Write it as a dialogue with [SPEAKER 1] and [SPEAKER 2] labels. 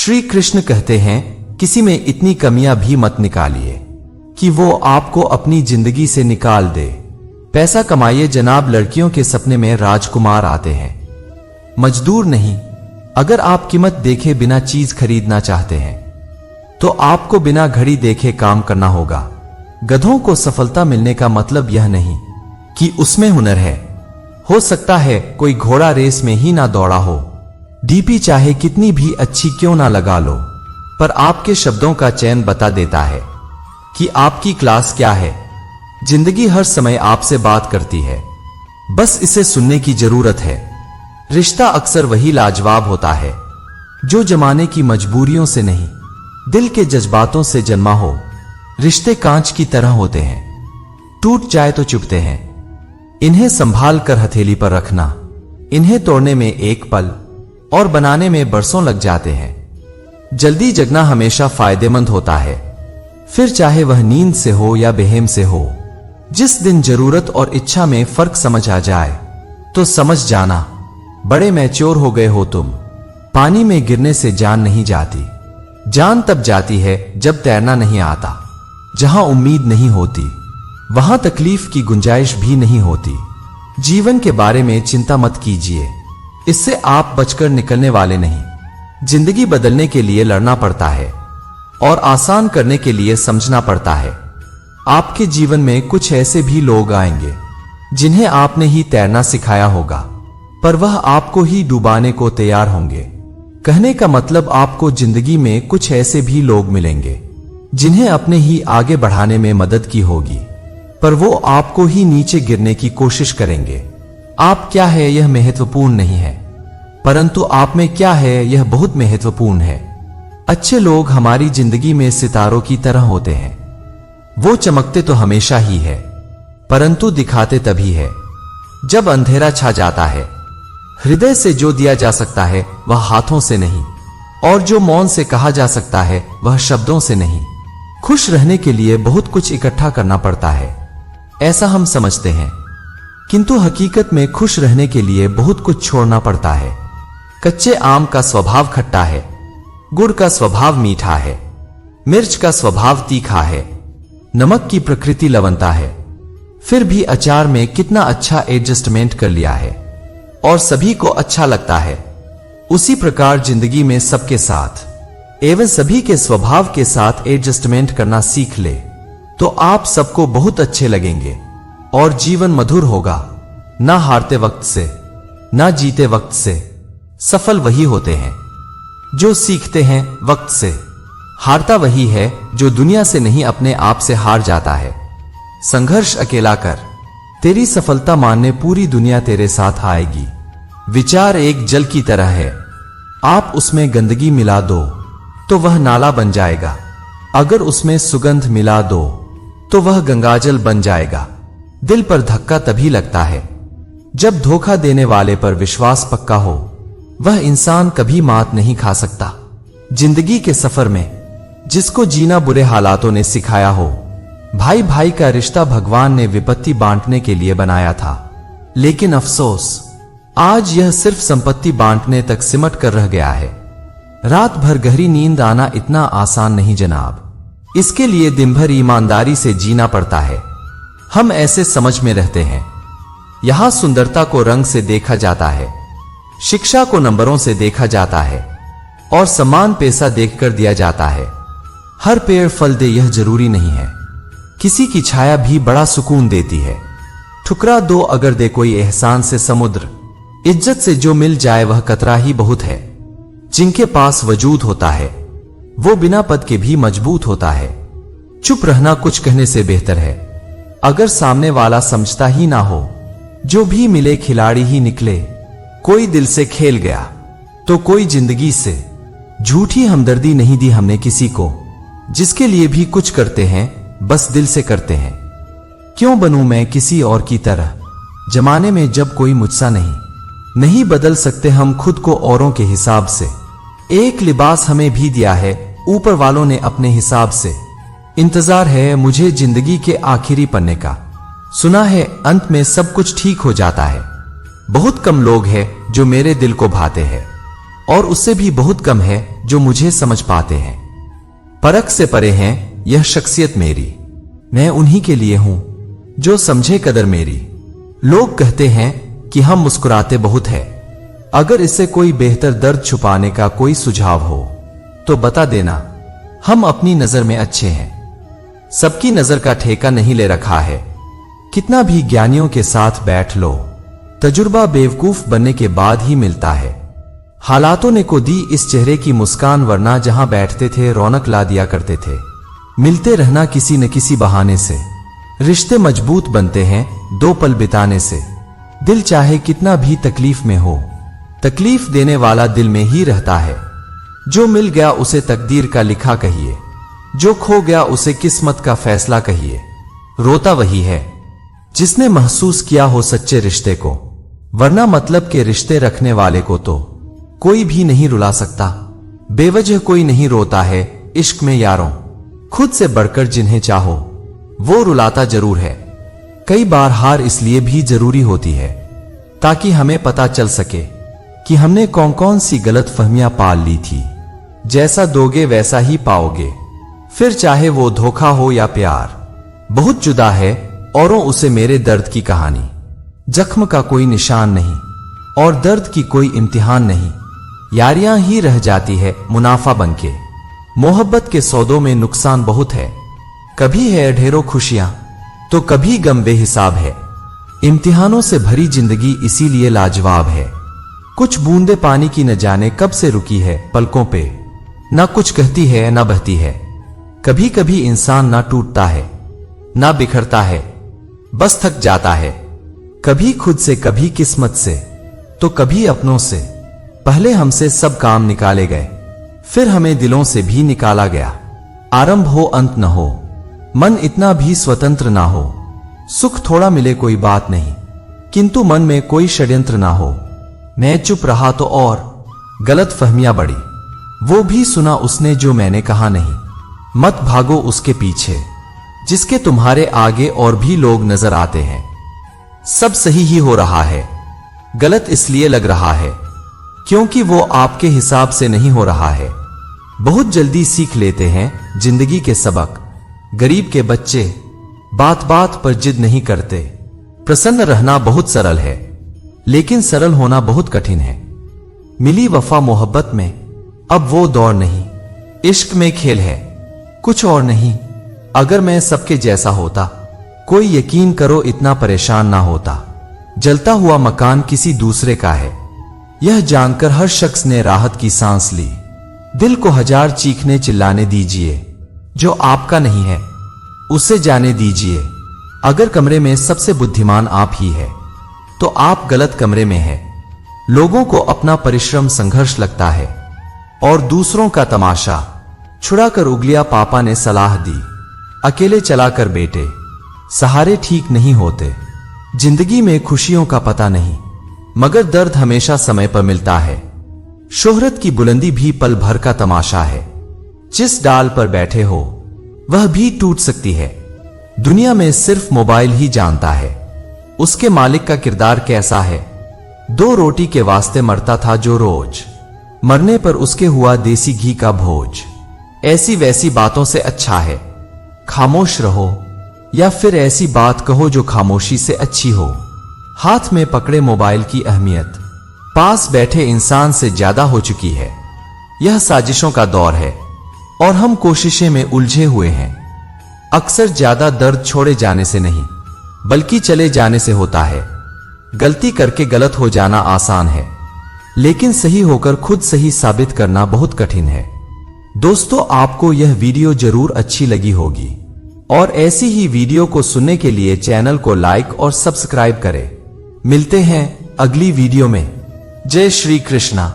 [SPEAKER 1] श्री कृष्ण कहते हैं, किसी में इतनी कमियां भी मत निकालिए कि वो आपको अपनी जिंदगी से निकाल दे। पैसा कमाइए जनाब, लड़कियों के सपने में राजकुमार आते हैं, मजदूर नहीं। अगर आप कीमत देखे बिना चीज खरीदना चाहते हैं तो आपको बिना घड़ी देखे काम करना होगा। गधों को सफलता मिलने का मतलब यह नहीं कि उसमें हुनर है। हो सकता है कोई घोड़ा रेस में ही ना दौड़ा हो, डीपी चाहे कितनी भी अच्छी क्यों ना लगा लो, पर आपके शब्दों का चयन बता देता है कि आपकी क्लास क्या है। जिंदगी हर समय आपसे बात करती है, बस इसे सुनने की जरूरत है। रिश्ता अक्सर वही लाजवाब होता है जो जमाने की मजबूरियों से नहीं, दिल के जज्बातों से जन्मा हो। रिश्ते कांच की तरह होते हैं, टूट जाए तो चुभते हैं। इन्हें संभाल कर हथेली पर रखना, इन्हें तोड़ने में एक पल और बनाने में बरसों लग जाते हैं। जल्दी जगना हमेशा फायदेमंद होता है, फिर चाहे वह नींद से हो या बेहेम से हो। जिस दिन जरूरत और इच्छा में फर्क समझ आ जाए तो समझ जाना बड़े मैच्योर हो गए हो तुम। पानी में गिरने से जान नहीं जाती, जान तब जाती है जब तैरना नहीं आता। जहां उम्मीद नहीं होती वहां तकलीफ की गुंजाइश भी नहीं होती। जीवन के बारे में चिंता मत कीजिए, इससे आप बचकर निकलने वाले नहीं। जिंदगी बदलने के लिए लड़ना पड़ता है और आसान करने के लिए समझना पड़ता है। आपके जीवन में कुछ ऐसे भी लोग आएंगे जिन्हें आपने ही तैरना सिखाया होगा, पर वह आपको ही डुबाने को तैयार होंगे। कहने का मतलब, आपको जिंदगी में कुछ ऐसे भी लोग मिलेंगे जिन्हें अपने ही आगे बढ़ाने में मदद की होगी, पर वो आपको ही नीचे गिरने की कोशिश करेंगे। आप क्या है यह महत्वपूर्ण नहीं है, परंतु आप में क्या है यह बहुत महत्वपूर्ण है। अच्छे लोग हमारी जिंदगी में सितारों की तरह होते हैं। वो चमकते तो हमेशा ही है, परंतु दिखाते तभी है जब अंधेरा छा जाता है। हृदय से जो दिया जा सकता है वह हाथों से नहीं, और जो मौन से कहा जा सकता है वह शब्दों से नहीं। खुश रहने के लिए बहुत कुछ इकट्ठा करना पड़ता है, ऐसा हम समझते हैं, किंतु हकीकत में खुश रहने के लिए बहुत कुछ छोड़ना पड़ता है। कच्चे आम का स्वभाव खट्टा है, गुड़ का स्वभाव मीठा है, मिर्च का स्वभाव तीखा है, नमक की प्रकृति लवणता है। फिर भी अचार में कितना अच्छा एडजस्टमेंट कर लिया है और सभी को अच्छा लगता है। उसी प्रकार जिंदगी में सबके साथ एवं सभी के स्वभाव के साथ एडजस्टमेंट करना सीख ले तो आप सबको बहुत अच्छे लगेंगे और जीवन मधुर होगा। ना हारते वक्त से ना जीते वक्त से सफल वही होते हैं जो सीखते हैं वक्त से। हारता वही है जो दुनिया से नहीं अपने आप से हार जाता है। संघर्ष अकेला कर, तेरी सफलता मानने पूरी दुनिया तेरे साथ आएगी। विचार एक जल की तरह है, आप उसमें गंदगी मिला दो तो वह नाला बन जाएगा, अगर उसमें सुगंध मिला दो तो वह गंगाजल बन जाएगा। दिल पर धक्का तभी लगता है जब धोखा देने वाले पर विश्वास पक्का हो। वह इंसान कभी मात नहीं खा सकता। जिंदगी के सफर में जिसको जीना बुरे हालातों ने सिखाया हो। भाई भाई का रिश्ता भगवान ने विपत्ति बांटने के लिए बनाया था, लेकिन अफसोस आज यह सिर्फ संपत्ति बांटने तक सिमट कर रह गया है। रात भर गहरी नींद आना इतना आसान नहीं जनाब, इसके लिए दिन भर ईमानदारी से जीना पड़ता है। हम ऐसे समझ में रहते हैं यहां सुंदरता को रंग से देखा जाता है, शिक्षा को नंबरों से देखा जाता है और सम्मान पैसा देखकर दिया जाता है। हर पेड़ फल दे यह जरूरी नहीं है, किसी की छाया भी बड़ा सुकून देती है। ठुकरा दो अगर दे कोई एहसान से समुद्र, इज्जत से जो मिल जाए वह कतरा ही बहुत है। जिनके पास वजूद होता है वो बिना पद के भी मजबूत होता है। चुप रहना कुछ कहने से बेहतर है, अगर सामने वाला समझता ही ना हो। जो भी मिले खिलाड़ी ही निकले, कोई दिल से खेल गया तो कोई जिंदगी से। झूठी हमदर्दी नहीं दी हमने किसी को, जिसके लिए भी कुछ करते हैं बस दिल से करते हैं। क्यों बनूं मैं किसी और की तरह, जमाने में जब कोई मुझसा नहीं बदल सकते हम खुद को औरों के हिसाब से। एक लिबास हमें भी दिया है ऊपर वालों ने अपने हिसाब से। इंतजार है मुझे जिंदगी के आखिरी पन्ने का, सुना है अंत में सब कुछ ठीक हो जाता है। बहुत कम लोग हैं जो मेरे दिल को भाते हैं, और उससे भी बहुत कम है जो मुझे समझ पाते हैं। परख से परे हैं यह शख्सियत मेरी, मैं उन्हीं के लिए हूं जो समझे कदर मेरी। लोग कहते हैं कि हम मुस्कुराते बहुत है, अगर इससे कोई बेहतर दर्द छुपाने का कोई सुझाव हो तो बता देना। हम अपनी नजर में अच्छे हैं, सबकी नजर का ठेका नहीं ले रखा है। कितना भी ज्ञानियों के साथ बैठ लो, तजुर्बा बेवकूफ बनने के बाद ही मिलता है। हालातों ने को दी इस चेहरे की मुस्कान, वरना जहां बैठते थे रौनक ला दिया करते थे। मिलते रहना किसी न किसी बहाने से, रिश्ते मजबूत बनते हैं दो पल बिताने से। दिल चाहे कितना भी तकलीफ में हो, तकलीफ देने वाला दिल में ही रहता है। जो मिल गया उसे तकदीर का लिखा कहिए, जो खो गया उसे किस्मत का फैसला कहिए। रोता वही है जिसने महसूस किया हो सच्चे रिश्ते को, वरना मतलब के रिश्ते रखने वाले को तो कोई भी नहीं रुला सकता। बेवजह कोई नहीं रोता है इश्क में यारों, खुद से बढ़कर जिन्हें चाहो वो रुलाता जरूर है। कई बार हार इसलिए भी जरूरी होती है ताकि हमें पता चल सके कि हमने कौन कौन सी गलत फहमियां पाल ली थी। जैसा दोगे वैसा ही पाओगे, फिर चाहे वो धोखा हो या प्यार। बहुत जुदा है औरों उसे मेरे दर्द की कहानी, जख्म का कोई निशान नहीं और दर्द की कोई इम्तिहान नहीं। यारियां ही रह जाती है मुनाफा बनके, मोहब्बत के सौदों में नुकसान बहुत है। कभी है ढेरों खुशियां तो कभी गम बेहिसाब है। इम्तिहानों से भरी जिंदगी इसीलिए लाजवाब है। कुछ बूंदे पानी की न जाने कब से रुकी है पलकों पे, ना कुछ कहती है ना बहती है। कभी कभी इंसान ना टूटता है ना बिखरता है, बस थक जाता है। कभी खुद से, कभी किस्मत से, तो कभी अपनों से। पहले हमसे सब काम निकाले गए, फिर हमें दिलों से भी निकाला गया। आरंभ हो अंत न हो, मन इतना भी स्वतंत्र ना हो। सुख थोड़ा मिले कोई बात नहीं, किंतु मन में कोई षड्यंत्र ना हो। मैं चुप रहा तो और गलत फहमियां बढ़ी, वो भी सुना उसने जो मैंने कहा नहीं। मत भागो उसके पीछे जिसके तुम्हारे आगे और भी लोग नजर आते हैं। सब सही ही हो रहा है, गलत इसलिए लग रहा है क्योंकि वो आपके हिसाब से नहीं हो रहा है। बहुत जल्दी सीख लेते हैं जिंदगी के सबक। गरीब के बच्चे बात बात पर जिद नहीं करते। प्रसन्न रहना बहुत सरल है, लेकिन सरल होना बहुत कठिन है। मिली वफा मोहब्बत में अब वो दौर नहीं, इश्क में खेल है कुछ और नहीं। अगर मैं सबके जैसा होता, कोई यकीन करो इतना परेशान ना होता। जलता हुआ मकान किसी दूसरे का है, यह जानकर हर शख्स ने राहत की सांस ली। दिल को हजार चीखने चिल्लाने दीजिए, जो आपका नहीं है उसे जाने दीजिए। अगर कमरे में सबसे बुद्धिमान आप ही है तो आप गलत कमरे में हैं। लोगों को अपना परिश्रम संघर्ष लगता है और दूसरों का तमाशा। छुड़ाकर उंगलियां पापा ने सलाह दी, अकेले चलाकर बेटे सहारे ठीक नहीं होते। जिंदगी में खुशियों का पता नहीं, मगर दर्द हमेशा समय पर मिलता है। शोहरत की बुलंदी भी पल भर का तमाशा है। जिस डाल पर बैठे हो वह भी टूट सकती है। दुनिया में सिर्फ मोबाइल ही जानता है उसके मालिक का किरदार कैसा है। दो रोटी के वास्ते मरता था जो रोज, मरने पर उसके हुआ देसी घी का भोज। ऐसी वैसी बातों से अच्छा है खामोश रहो, या फिर ऐसी बात कहो जो खामोशी से अच्छी हो। हाथ में पकड़े मोबाइल की अहमियत पास बैठे इंसान से ज्यादा हो चुकी है। यह साजिशों का दौर है और हम कोशिशें में उलझे हुए हैं। अक्सर ज्यादा दर्द छोड़े जाने से नहीं, बल्कि चले जाने से होता है। गलती करके गलत हो जाना आसान है, लेकिन सही होकर खुद सही साबित करना बहुत कठिन है। दोस्तों, आपको यह वीडियो जरूर अच्छी लगी होगी और ऐसी ही वीडियो को सुनने के लिए चैनल को लाइक और सब्सक्राइब करें। मिलते हैं अगली वीडियो में। जय श्री कृष्णा।